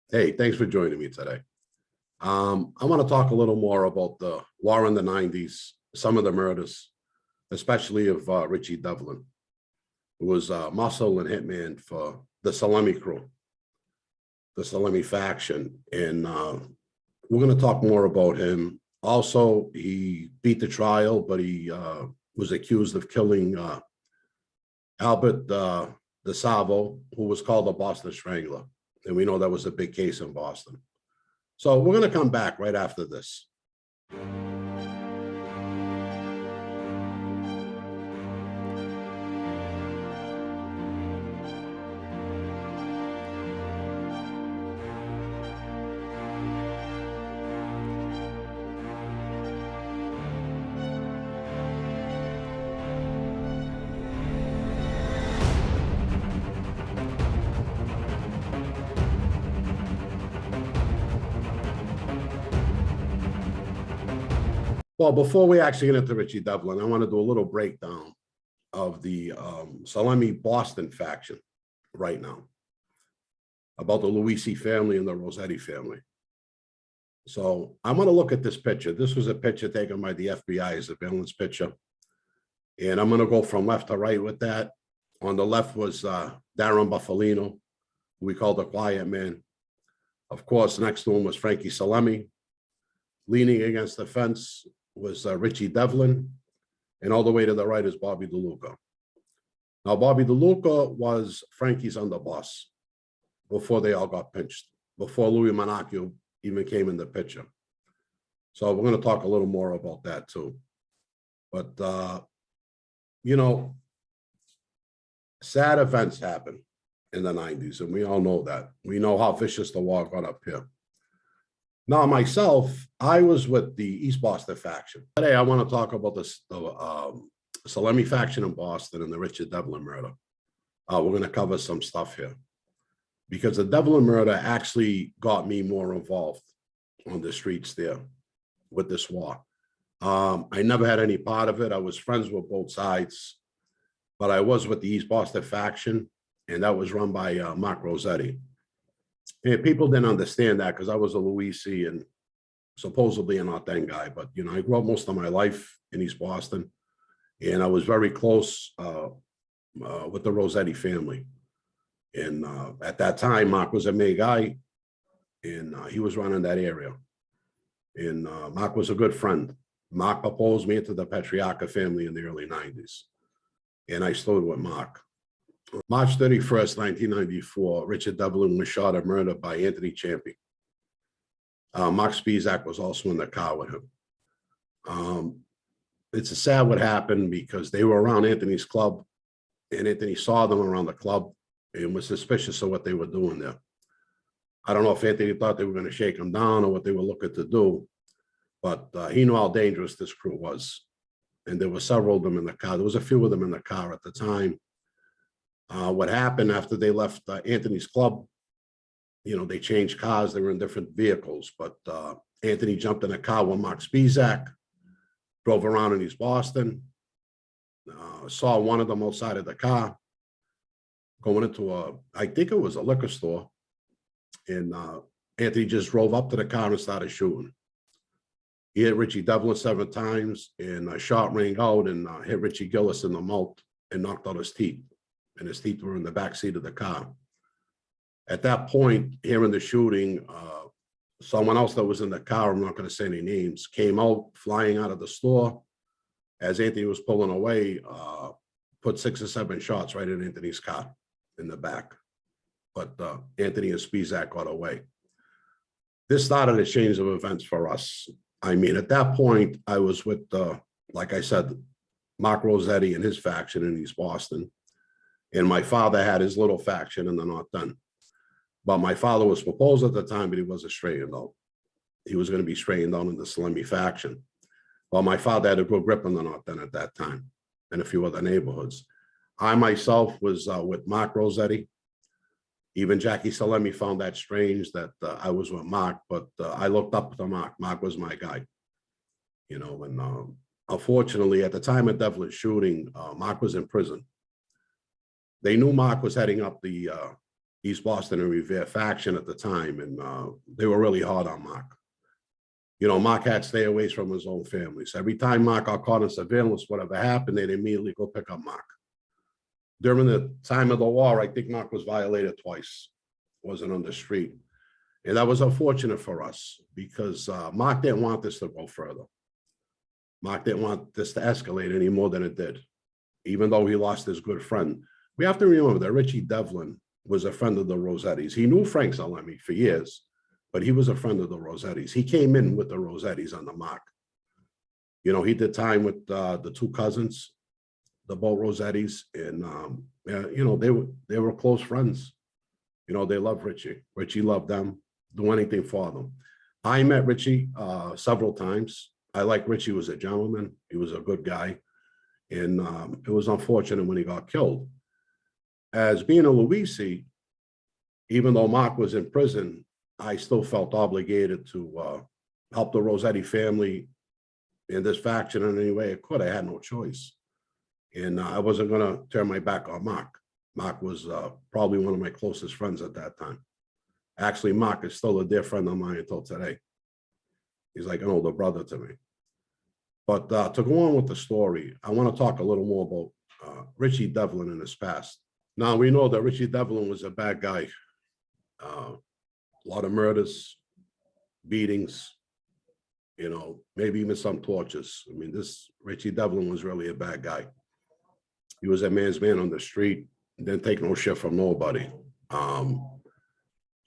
Hey, thanks for joining me today. I want to talk a little more about the war in the 90s, some of the murders, especially of Richie Devlin, who was muscle and hitman for the Salemme crew, the Salemme faction. And we're going to talk more about him. Also, he beat the trial, but he was accused of killing Albert DESALVO, who was called the Boston Strangler. And we know that was a big case in Boston. So we're going to come back right after this. Well, before we actually get into Richie Devlin, I want to do a little breakdown of the Salemme Boston faction right now, about the Luisi family and the Rossetti family. So I'm going to look at this picture. This was a picture taken by the FBI, a surveillance picture. And I'm going to go from left to right with that. On the left was Darren Buffalino, who we called the Quiet Man. Of course, next to him was Frankie Salemme. Leaning against the fence was Richie Devlin, and all the way to the right is Bobby DeLuca. Now, Bobby DeLuca was Frankie's underboss before they all got pinched, before Louis Monacchio even came in the picture. So we're going to talk a little more about that too. But, you know, sad events happen in the 90s, and we all know that. We know how vicious the war got up here. Now, myself, I was with the East Boston faction. Today, I want to talk about the Salemme faction in Boston and the Richie Devlin murder. We're going to cover some stuff here because the Devlin murder actually got me more involved on the streets there with this war. I never had any part of it. I was friends with both sides, but I was with the East Boston faction, and that was run by Mark Rossetti. And people didn't understand that because I was a Luisi and supposedly an Arden guy. But, you know, I grew up most of my life in East Boston, and I was very close with the Rossetti family. And at that time, Mark was a May guy, and he was running that area. And Mark was a good friend. Mark proposed me into the Patriarca family in the early 90s, and I stood with Mark. March 31st, 1994, Richard Devlin was shot and murdered by Anthony Ciampi. Mark Spizak was also in the car with him. It's a sad what happened because they were around Anthony's club, and Anthony saw them around the club and was suspicious of what they were doing there. I don't know if Anthony thought they were going to shake him down or what they were looking to do, but he knew how dangerous this crew was. And there were several of them in the car. There was a few of them in the car at the time. What happened after they left Anthony's club, you know, they changed cars. They were in different vehicles, but Anthony jumped in a car with Mark Spizak, drove around in East Boston, saw one of them outside of the car, going into I think it was a liquor store, and Anthony just drove up to the car and started shooting. He hit Richie Devlin 7 times, and a shot rang out and hit Richie Gillis in the mouth and knocked out his teeth. And his teeth were in the back seat of the car. At that point, hearing the shooting, someone else that was in the car, I'm not going to say any names, came out flying out of the store as Anthony was pulling away, put 6 or 7 shots right in Anthony's car in the back. But Anthony and Spizak got away. This started a change of events for us. I mean, at that point, I was with, like I said, Mark Rossetti and his faction in East Boston. And my father had his little faction in the North End. But my father was proposed at the time, but he wasn't straightened out. He was going to be straightened out in the Salemme faction. Well, my father had a good grip in the North End at that time and a few other neighborhoods. I myself was with Mark Rossetti. Even Jackie Salemme found that strange that I was with Mark, but I looked up to Mark. Mark was my guy, you know, and unfortunately, at the time of Devlin's shooting, Mark was in prison. They knew Mark was heading up the East Boston and Revere faction at the time, and they were really hard on Mark. You know, Mark had to stay away from his own family. So every time Mark got caught in surveillance, whatever happened, they'd immediately go pick up Mark. During the time of the war, I think Mark was violated twice, wasn't on the street. And that was unfortunate for us because Mark didn't want this to go further. Mark didn't want this to escalate any more than it did, even though he lost his good friend. We have to remember that Richie Devlin was a friend of the Rossettis. He knew Frank Salemme for years, but he was a friend of the Rossettis. He came in with the Rossettis under Mark. You know, he did time with the two cousins, the both Rossettis, and you know, they were close friends. You know, they loved Richie. Richie loved them, do anything for them. I met Richie several times. I like Richie was a gentleman. He was a good guy. And it was unfortunate when he got killed. As being a Luisi, even though Mark was in prison, I still felt obligated to help the Rossetti family in this faction in any way I could. I had no choice. And I wasn't going to turn my back on Mark. Mark was probably one of my closest friends at that time. Actually, Mark is still a dear friend of mine until today. He's like an older brother to me. But to go on with the story, I want to talk a little more about Richie Devlin in his past. Now, we know that Richie Devlin was a bad guy. A lot of murders, beatings, you know, maybe even some tortures. I mean, this Richie Devlin was really a bad guy. He was a man's man on the street, didn't take no shit from nobody.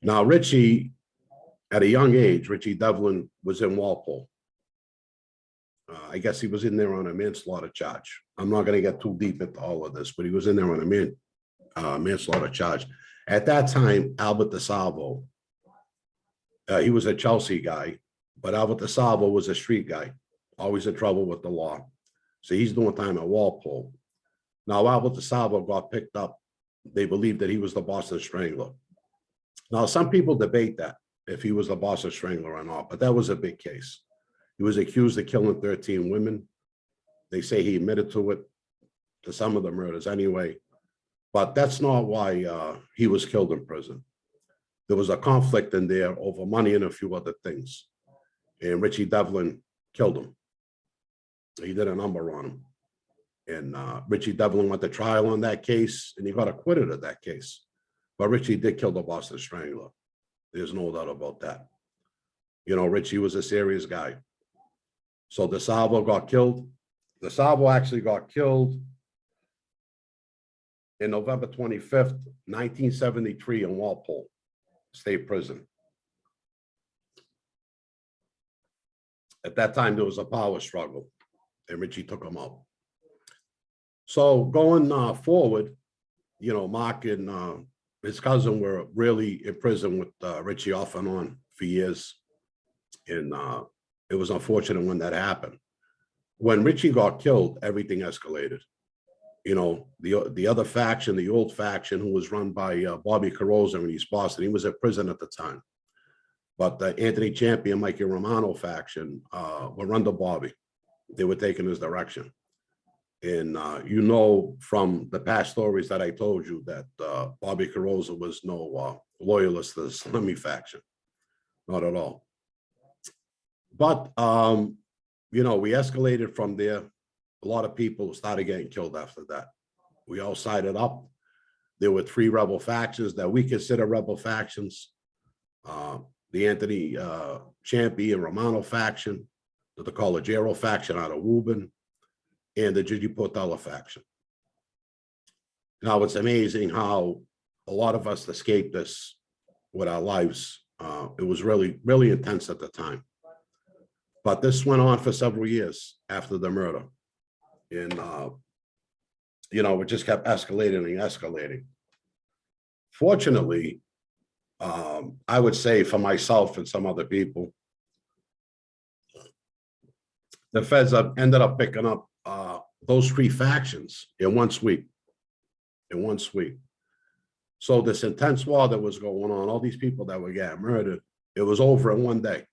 Now, Richie, at a young age, Richie Devlin was in Walpole. I guess he was in there on a manslaughter charge. I'm not going to get too deep into all of this, but he was in there on a manslaughter charge. At that time, Albert DESALVO, he was a Chelsea guy, but Albert DESALVO was a street guy, always in trouble with the law. So he's doing time at Walpole. Now, Albert DESALVO got picked up. They believed that he was the Boston Strangler. Now, some people debate that, if he was the Boston Strangler or not, but that was a big case. He was accused of killing 13 women. They say he admitted to it, to some of the murders anyway, but that's not why he was killed in prison. There was a conflict in there over money and a few other things. And Richie Devlin killed him. He did a number on him. And Richie Devlin went to trial on that case, and he got acquitted of that case. But Richie did kill the Boston Strangler. There's no doubt about that. You know, Richie was a serious guy. So DESALVO got killed. DESALVO actually got killed in November 25th, 1973 in Walpole State Prison. At that time, there was a power struggle, and Richie took him out. So going forward, you know, Mark and his cousin were really in prison with Richie off and on for years. And it was unfortunate when that happened. When Richie got killed, everything escalated. You know, the other faction, the old faction, who was run by Bobby Carrozza in East Boston, he was in prison at the time. But the Anthony Champion, Mikey Romano faction were under Bobby. They were taking his direction. And you know from the past stories that I told you that Bobby Carrozza was no loyalist to the Salemme faction, not at all. But, you know, we escalated from there. A lot of people started getting killed after that. We all sided up. There were 3 rebel factions that we consider rebel factions. The Anthony Champion Romano faction, the Collegiero faction out of Woburn, and the Gigi Portella faction. Now, it's amazing how a lot of us escaped this with our lives. It was really, really intense at the time. But this went on for several years after the murder. And, you know, it just kept escalating and escalating. Fortunately, I would say for myself and some other people, the feds ended up picking up those 3 factions in one sweep. So this intense war that was going on, all these people that were getting murdered, it was over in one day.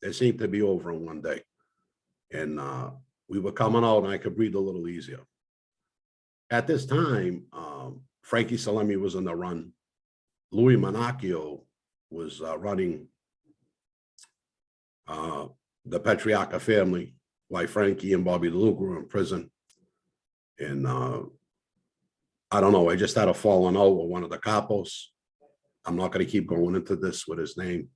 It seemed to be over in one day. And we were coming out and I could breathe a little easier. At this time, Frankie Salemme was on the run. Louis Monacchio was running the Patriarca family, why Frankie and Bobby DeLuca were in prison. And I don't know, I just had a falling out with one of the capos. I'm not going to keep going into this with his name,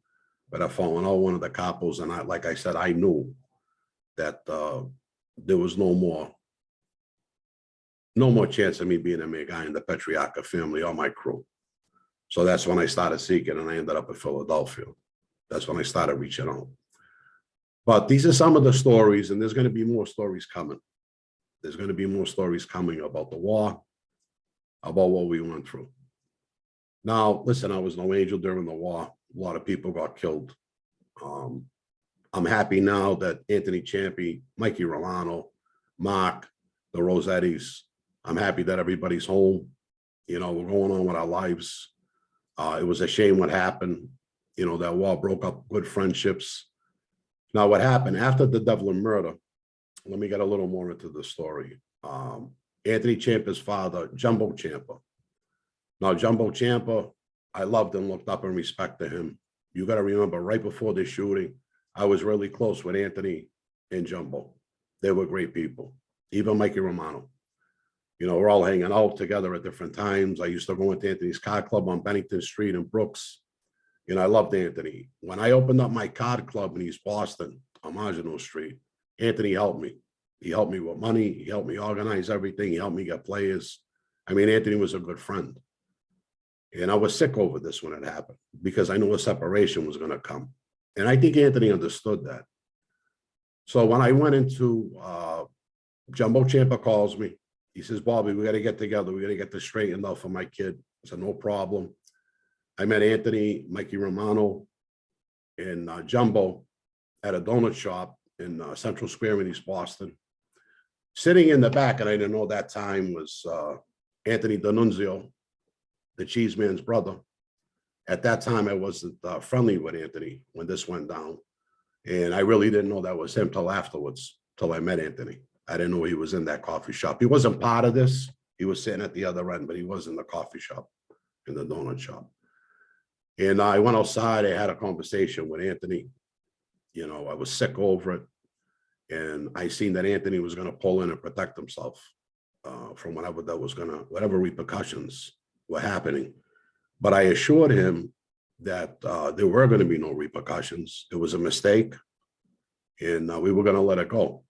but I fallen out one of the capos. And like I said, I knew that there was no more chance of me being a main guy in the Patriarca family or my crew. So that's when I started seeking, and I ended up in Philadelphia. That's when I started reaching out. But these are some of the stories, and there's going to be more stories coming. There's going to be more stories coming about the war, about what we went through. Now, listen, I was no angel during the war. A lot of people got killed. I'm happy now that Anthony Ciampi, Mikey Romano, Mark, the Rossettis, I'm happy that everybody's home. You know, we're going on with our lives. It was a shame what happened. You know, that war broke up good friendships. Now, what happened after the Devlin murder, let me get a little more into the story. Anthony Ciampa's father, Jumbo Ciampa. Now, Jumbo Ciampa, I loved and looked up and respected him. You got to remember, right before the shooting, I was really close with Anthony and Jumbo. They were great people, even Mikey Romano. You know, we're all hanging out together at different times. I used to go into Anthony's card club on Bennington Street in Brooks. You know, I loved Anthony. When I opened up my card club in East Boston on Maginot Street, Anthony helped me. He helped me with money. He helped me organize everything. He helped me get players. I mean, Anthony was a good friend. And I was sick over this when it happened because I knew a separation was going to come. And I think Anthony understood that. So when I went into, Jumbo Ciampa calls me. He says, Bobby, we got to get together. We got to get this straightened out for my kid. I said, no problem. I met Anthony, Mikey Romano, and Jumbo at a donut shop in Central Square in East Boston. Sitting in the back, and I didn't know that time, was Anthony D'Annunzio, the cheese man's brother. At that time, I wasn't friendly with Anthony when this went down. And I really didn't know that was him till afterwards, till I met Anthony. I didn't know he was in that coffee shop. He wasn't part of this. He was sitting at the other end, but he was in the coffee shop, in the donut shop. And I went outside. I had a conversation with Anthony. You know, I was sick over it. And I seen that Anthony was going to pull in and protect himself from whatever that was going to, whatever repercussions were happening. But I assured him that there were going to be no repercussions. It was a mistake, and we were going to let it go.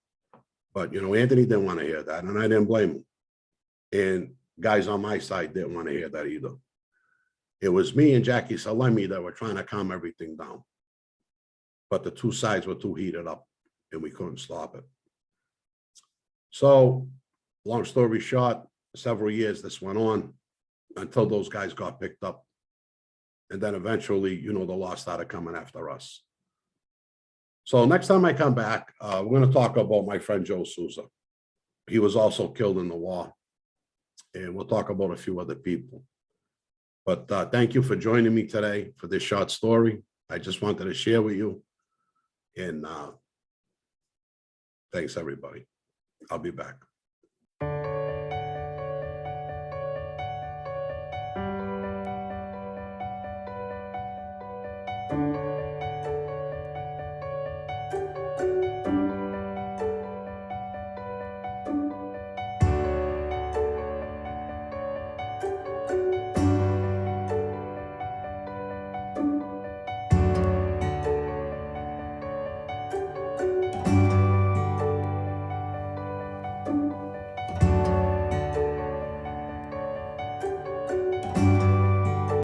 But, you know, Anthony didn't want to hear that, and I didn't blame him. And guys on my side didn't want to hear that either. It was me and Jackie Salemme that were trying to calm everything down. But the two sides were too heated up, and we couldn't stop it. So, long story short, several years this went on until those guys got picked up. And then eventually, you know, the law started coming after us. So next time I come back, we're going to talk about my friend Joe Souza. He was also killed in the war. And we'll talk about a few other people. But thank you for joining me today for this short story. I just wanted to share with you. And thanks, everybody. I'll be back.